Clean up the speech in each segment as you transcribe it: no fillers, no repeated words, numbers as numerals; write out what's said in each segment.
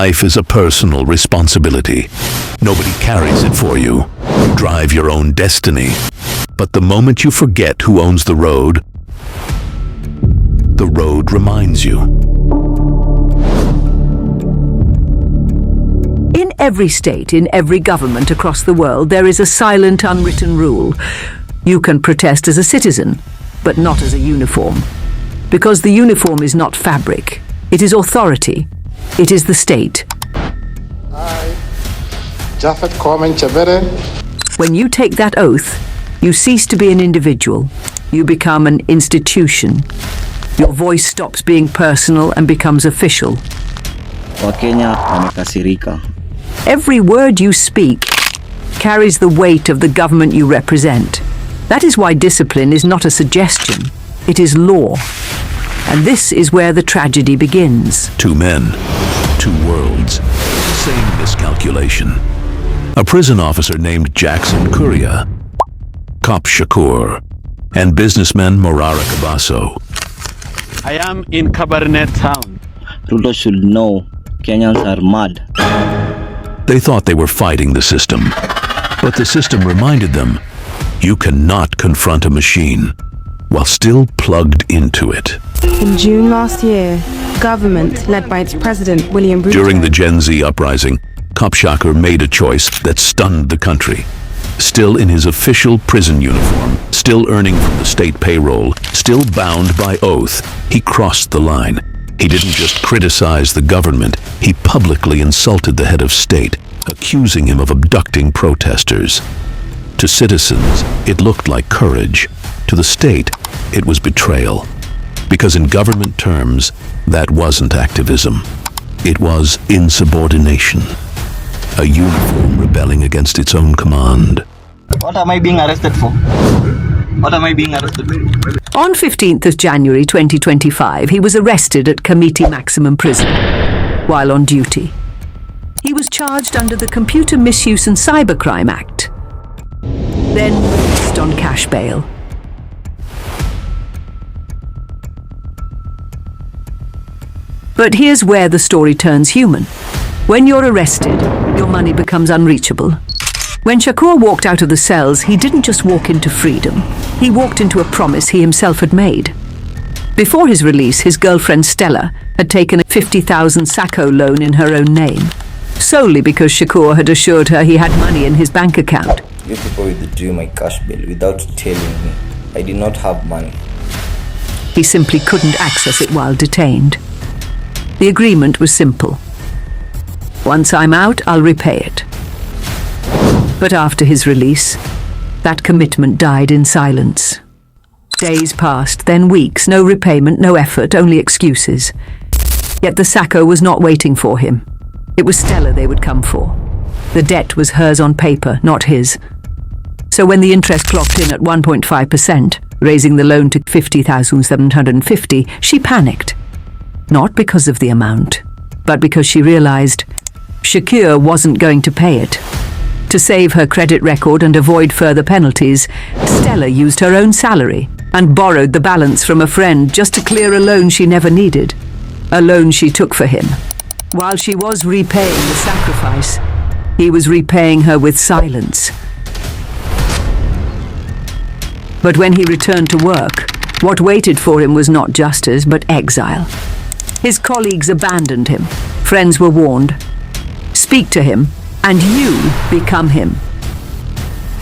Life is a personal responsibility. Nobody carries it for you. You drive your own destiny. But the moment you forget who owns the road reminds you. In every state, in every government across the world, there is a silent, unwritten rule. You can protest as a citizen, but not as a uniform. Because the uniform is not fabric. It is authority. It is the state. When you take that oath, you cease to be an individual. You become an institution. Your voice stops being personal and becomes official. Wakenya wamekasirika. Every word you speak carries the weight of the government you represent. That is why discipline is not a suggestion. It is law. And this is where the tragedy begins. 2 men, 2 worlds, same miscalculation. A prison officer named Jackson Kuria, Cop Shakur, and businessman Morara Kabaso. I am in Cabernet town. Ruto should know Kenyans are mad. They thought they were fighting the system, but the system reminded them, you cannot confront a machine while still plugged into it. In June last year, government, led by its president, William Ruto... During the Gen Z uprising, Cop Shakur made a choice that stunned the country. Still in his official prison uniform, still earning from the state payroll, still bound by oath, he crossed the line. He didn't just criticize the government, he publicly insulted the head of state, accusing him of abducting protesters. To citizens, it looked like courage. To the state, it was betrayal. Because in government terms, that wasn't activism. It was insubordination. A uniform rebelling against its own command. What am I being arrested for? What am I being arrested for? On 15th of January 2025, he was arrested at Kamiti Maximum Prison while on duty. He was charged under the Computer Misuse and Cybercrime Act, then released on cash bail. But here's where the story turns human. When you're arrested, your money becomes unreachable. When Shakuur walked out of the cells, he didn't just walk into freedom. He walked into a promise he himself had made. Before his release, his girlfriend Stella had taken a 50,000 Sacco loan in her own name, solely because Shakuur had assured her he had money in his bank account. You people withdrew my cash bill without telling me. I did not have money. He simply couldn't access it while detained. The agreement was simple. Once I'm out, I'll repay it. But after his release, that commitment died in silence. Days passed, then weeks, no repayment, no effort, only excuses. Yet the Sacco was not waiting for him. It was Stella they would come for. The debt was hers on paper, not his. So when the interest clocked in at 1.5%, raising the loan to 50,750, she panicked. Not because of the amount, but because she realized Shakuur wasn't going to pay it. To save her credit record and avoid further penalties, Stella used her own salary and borrowed the balance from a friend just to clear a loan she never needed, a loan she took for him. While she was repaying the sacrifice, he was repaying her with silence. But when he returned to work, what waited for him was not justice, but exile. His colleagues abandoned him. Friends were warned. Speak to him, and you become him.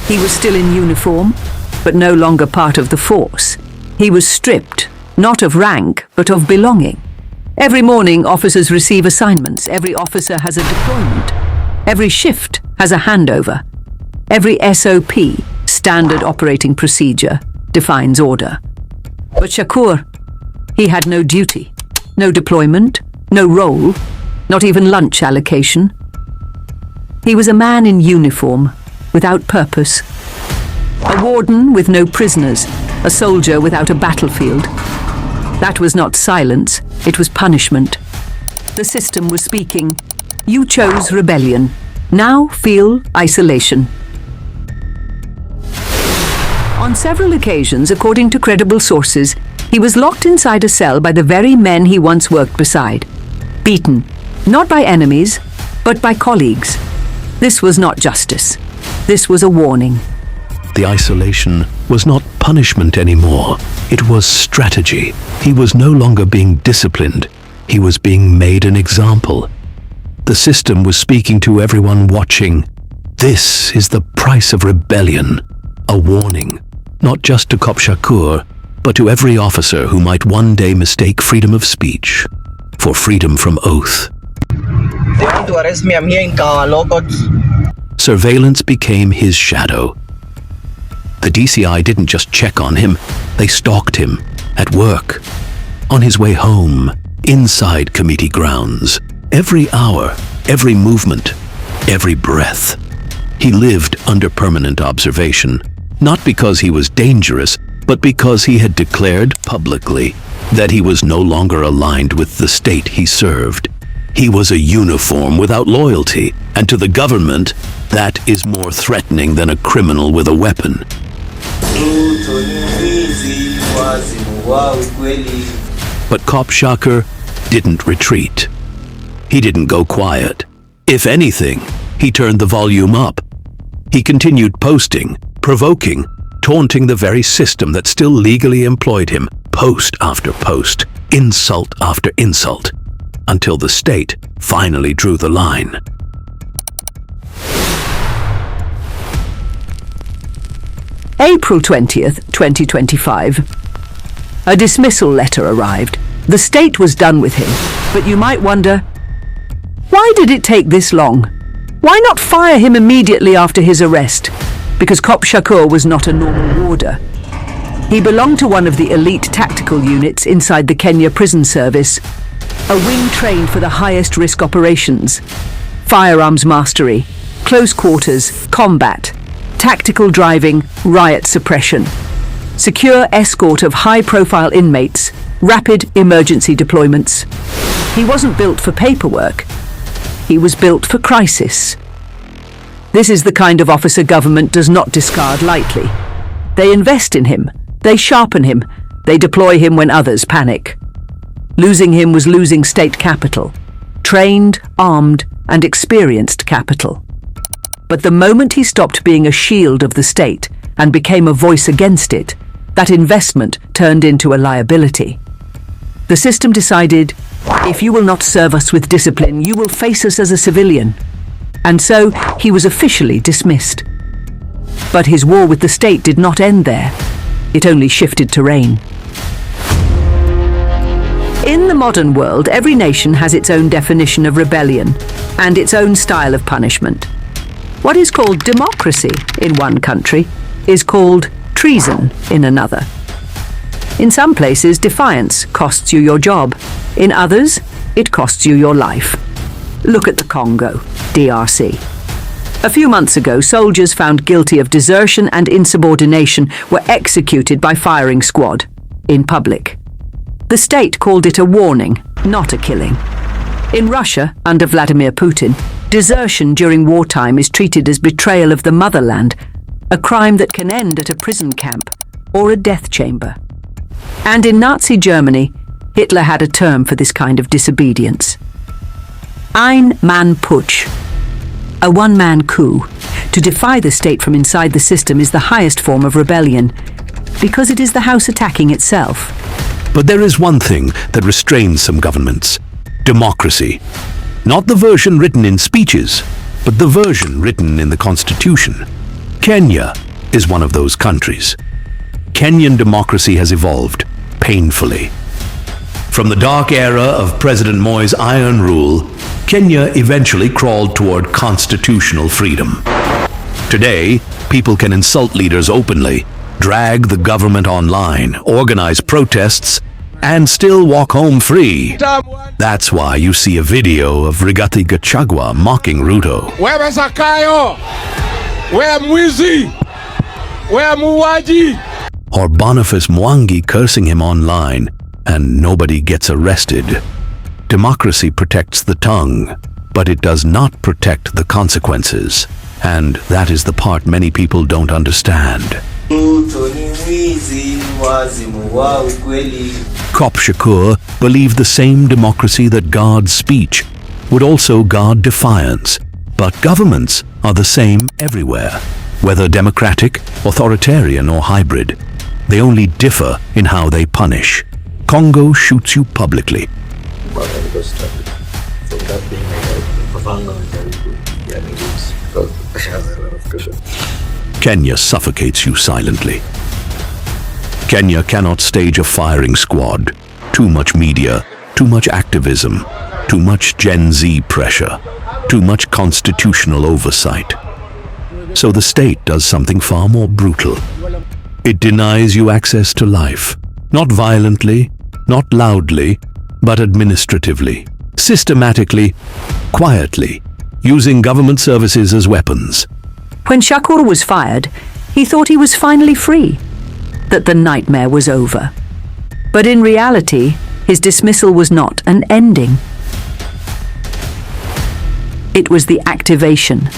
He was still in uniform, but no longer part of the force. He was stripped, not of rank, but of belonging. Every morning, officers receive assignments. Every officer has a deployment. Every shift has a handover. Every SOP, standard operating procedure, defines order. But Shakuur, he had no duty, no deployment, no role, not even lunch allocation. He was a man in uniform, without purpose. A warden with no prisoners, a soldier without a battlefield. That was not silence, it was punishment. The system was speaking. You chose rebellion. Now feel isolation. On several occasions, according to credible sources, he was locked inside a cell by the very men he once worked beside. Beaten, Not by enemies, but by colleagues. This was not justice. This was a warning. The isolation was not punishment anymore. It was strategy. He was no longer being disciplined. He was being made an example. The system was speaking to everyone watching. This is the price of rebellion. A warning, not just to Cop Shakur, but to every officer who might one day mistake freedom of speech for freedom from oath. They want to arrest me. I'm here in law courts. Surveillance became his shadow. The DCI didn't just check on him, they stalked him at work, on his way home, inside committee grounds. Every hour, every movement, every breath. He lived under permanent observation, not because he was dangerous, but because he had declared publicly that he was no longer aligned with the state he served. He was a uniform without loyalty, and to the government, that is more threatening than a criminal with a weapon. But Cop Shakur didn't retreat. He didn't go quiet. If anything, he turned the volume up. He continued posting, provoking, taunting the very system that still legally employed him, post after post, insult after insult, until the state finally drew the line. April 20th, 2025. A dismissal letter arrived. The state was done with him, but you might wonder, why did it take this long? Why not fire him immediately after his arrest? Because Cop Shakur was not a normal warder. He belonged to one of the elite tactical units inside the Kenya prison service, a wing trained for the highest risk operations, firearms mastery, close quarters, combat, tactical driving, riot suppression, secure escort of high-profile inmates, rapid emergency deployments. He wasn't built for paperwork. He was built for crisis. This is the kind of officer government does not discard lightly. They invest in him, they sharpen him, they deploy him when others panic. Losing him was losing state capital, trained, armed, and experienced capital. But the moment he stopped being a shield of the state and became a voice against it, that investment turned into a liability. The system decided, if you will not serve us with discipline, you will face us as a civilian. And so he was officially dismissed. But his war with the state did not end there. It only shifted terrain. In the modern world, every nation has its own definition of rebellion and its own style of punishment. What is called democracy in one country is called treason in another. In some places, defiance costs you your job. In others, it costs you your life. Look at the Congo, DRC. A few months ago, soldiers found guilty of desertion and insubordination were executed by firing squad in public. The state called it a warning, not a killing. In Russia, under Vladimir Putin, desertion during wartime is treated as betrayal of the motherland, a crime that can end at a prison camp or a death chamber. And in Nazi Germany, Hitler had a term for this kind of disobedience. Ein-Mann-Putsch, a one-man coup. To defy the state from inside the system is the highest form of rebellion, because it is the house attacking itself. But there is one thing that restrains some governments: democracy. Not the version written in speeches, but the version written in the Constitution. Kenya is one of those countries. Kenyan democracy has evolved painfully. From the dark era of President Moi's iron rule, Kenya eventually crawled toward constitutional freedom. Today, people can insult leaders openly, drag the government online, organize protests, and still walk home free. That's why you see a video of Rigathi Gachagua mocking Ruto. Wewe Zakayo! Wewe mwizi! Wewe muuaji! Or Boniface Mwangi cursing him online, and nobody gets arrested. Democracy protects the tongue, but it does not protect the consequences. And that is the part many people don't understand. Cop Shakur believed the same democracy that guards speech would also guard Defiance. But governments are the same everywhere, whether democratic, authoritarian or hybrid. They only differ in how they punish. Congo shoots you publicly. Kenya suffocates you silently. Kenya cannot stage a firing squad. Too much media, too much activism, too much Gen Z pressure, too much constitutional oversight. So the state does something far more brutal. It denies you access to life. Not violently, not loudly, but administratively, systematically, quietly, using government services as weapons. When Shakuur was fired, he thought he was finally free, that the nightmare was over. But in reality, his dismissal was not an ending. It was the activation.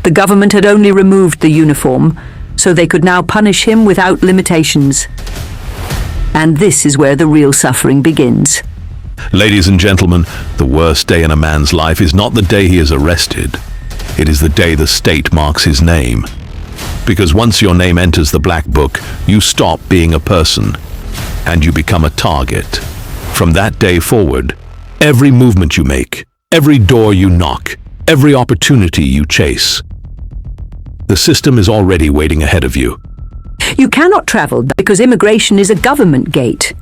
The government had only removed the uniform, so they could now punish him without limitations. And this is where the real suffering begins. Ladies and gentlemen, the worst day in a man's life is not the day he is arrested. It is the day the state marks his name. Because once your name enters the black book, you stop being a person, and you become a target. From that day forward, every movement you make, every door you knock, every opportunity you chase, the system is already waiting ahead of you. You cannot travel because immigration is a government gate.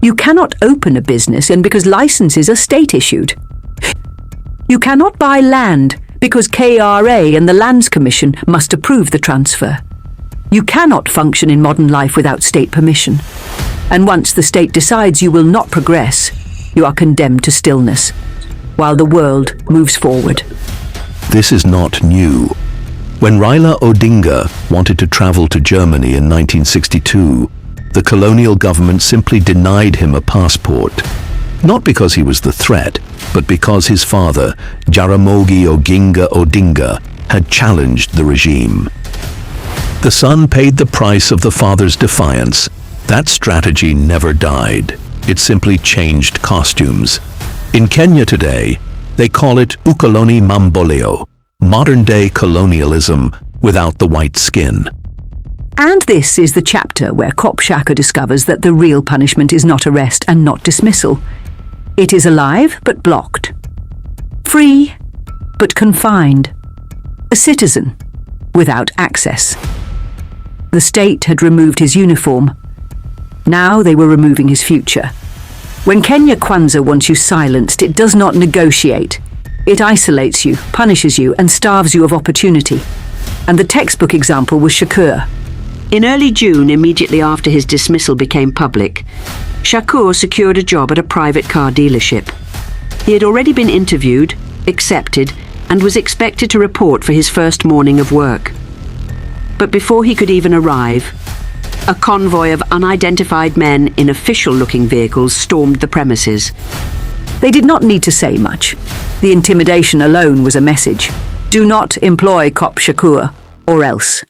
You cannot open a business and because licenses are state-issued. You cannot buy land because KRA and the Lands Commission must approve the transfer. You cannot function in modern life without state permission. And once the state decides you will not progress, you are condemned to stillness, while the world moves forward. This is not new. When Raila Odinga wanted to travel to Germany in 1962, the colonial government simply denied him a passport. Not because he was the threat, but because his father, Jaramogi Oginga Odinga, had challenged the regime. The son paid the price of the father's defiance. That strategy never died. It simply changed costumes. In Kenya today, they call it ukoloni mamboleo, modern-day colonialism without the white skin. And this is the chapter where Cop Shakur discovers that the real punishment is not arrest and not dismissal. It is alive but blocked. Free but confined. A citizen without access. The state had removed his uniform. Now they were removing his future. When Kenya Kwanza wants you silenced, it does not negotiate. It isolates you, punishes you, and starves you of opportunity. And the textbook example was Shakuur. In early June, immediately after his dismissal became public, Shakuur secured a job at a private car dealership. He had already been interviewed, accepted, and was expected to report for his first morning of work. But before he could even arrive, a convoy of unidentified men in official-looking vehicles stormed the premises. They did not need to say much. The intimidation alone was a message. Do not employ Cop Shakur, or else.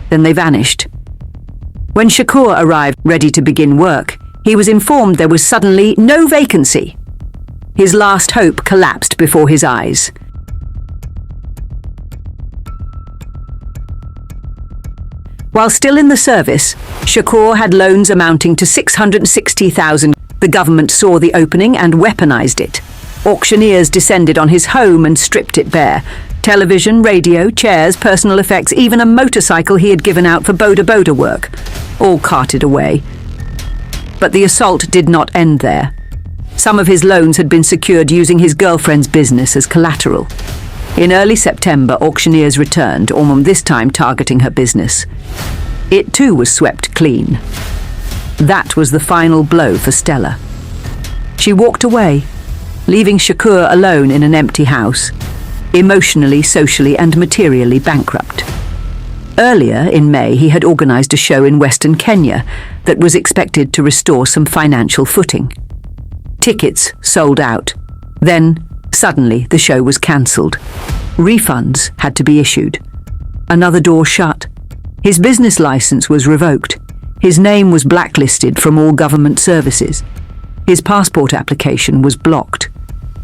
Then they vanished. When Shakuur arrived ready to begin work, he was informed there was suddenly no vacancy. His last hope collapsed before his eyes. While still in the service, Shakuur had loans amounting to 660,000. The government saw the opening and weaponized it. Auctioneers descended on his home and stripped it bare. Television, radio, chairs, personal effects, even a motorcycle he had given out for boda work, all carted away. But the assault did not end there. Some of his loans had been secured using his girlfriend's business as collateral. In early September, auctioneers returned, this time targeting her business. It too was swept clean. That was the final blow for Stella. She walked away, leaving Shakuur alone in an empty house, emotionally, socially, and materially bankrupt. Earlier in May, he had organized a show in Western Kenya that was expected to restore some financial footing. Tickets sold out. Then, suddenly, the show was cancelled. Refunds had to be issued. Another door shut. His business license was revoked. His name was blacklisted from all government services. His passport application was blocked.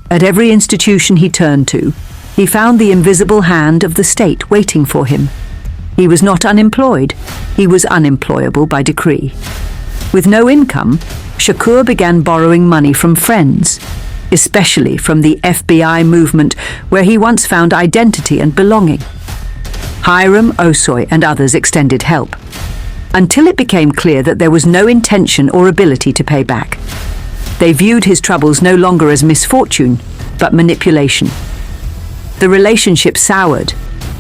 At every institution he turned to, he found the invisible hand of the state waiting for him. He was not unemployed, he was unemployable by decree. With no income, Shakuur began borrowing money from friends, especially from the FBI movement where he once found identity and belonging. Hiram Osoy and others extended help, until it became clear that there was no intention or ability to pay back. They viewed his troubles no longer as misfortune, but manipulation. The relationship soured,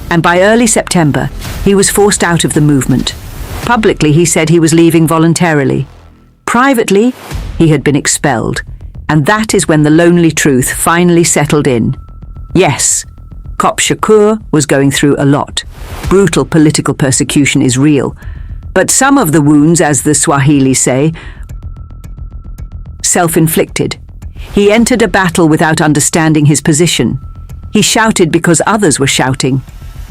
and by early September, he was forced out of the movement. Publicly, he said he was leaving voluntarily. Privately, he had been expelled, and that is when the lonely truth finally settled in. Yes, Cop Shakur was going through a lot. Brutal political persecution is real, but some of the wounds, as the Swahili say, self-inflicted. He entered a battle without understanding his position. He shouted because others were shouting.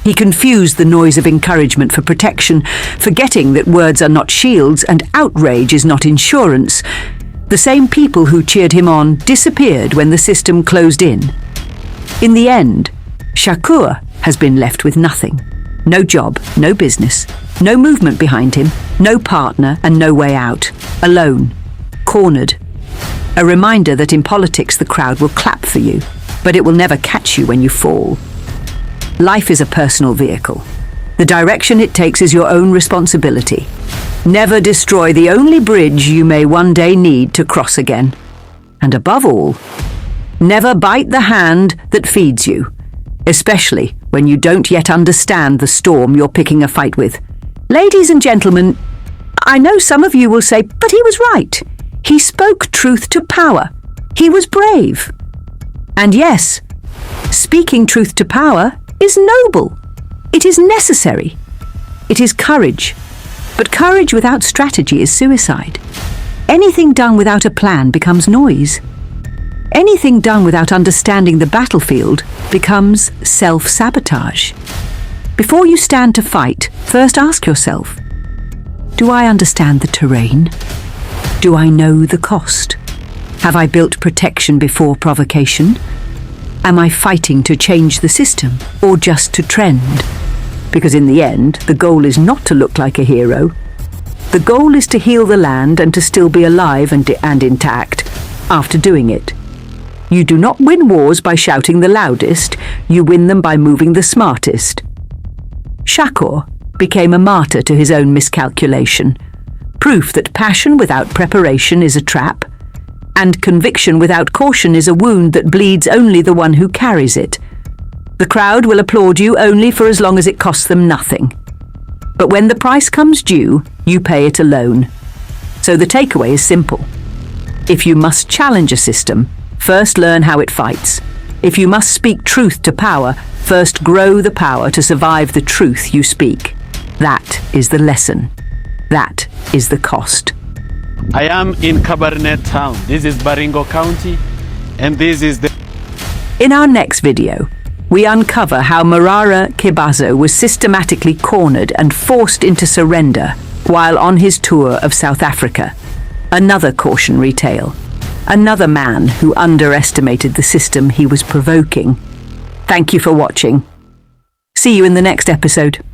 He confused the noise of encouragement for protection, forgetting that words are not shields and outrage is not insurance. The same people who cheered him on disappeared when the system closed in. In the end, Shakuur has been left with nothing. No job, no business, no movement behind him, no partner and no way out. Alone. Cornered. A reminder that in politics the crowd will clap for you, but it will never catch you when you fall. Life is a personal vehicle. The direction it takes is your own responsibility. Never destroy the only bridge you may one day need to cross again. And above all, never bite the hand that feeds you, especially when you don't yet understand the storm you're picking a fight with. Ladies and gentlemen, I know some of you will say, but he was right. He spoke truth to power. He was brave. And yes, speaking truth to power is noble. It is necessary. It is courage. But courage without strategy is suicide. Anything done without a plan becomes noise. Anything done without understanding the battlefield becomes self-sabotage. Before you stand to fight, first ask yourself, do I understand the terrain? Do I know the cost? Have I built protection before provocation? Am I fighting to change the system or just to trend? Because in the end, the goal is not to look like a hero. The goal is to heal the land and to still be alive and intact after doing it. You do not win wars by shouting the loudest, you win them by moving the smartest. Shakuur became a martyr to his own miscalculation, proof that passion without preparation is a trap, and conviction without caution is a wound that bleeds only the one who carries it. The crowd will applaud you only for as long as it costs them nothing. But when the price comes due, you pay it alone. So the takeaway is simple. If you must challenge a system, first learn how it fights. If you must speak truth to power, first grow the power to survive the truth you speak. That is the lesson. That is the cost. I am in Cabernet Town. This is Baringo County, and this is the... In our next video, we uncover how Marara Kibazo was systematically cornered and forced into surrender while on his tour of South Africa. Another cautionary tale. Another man who underestimated the system he was provoking. Thank you for watching. See you in the next episode.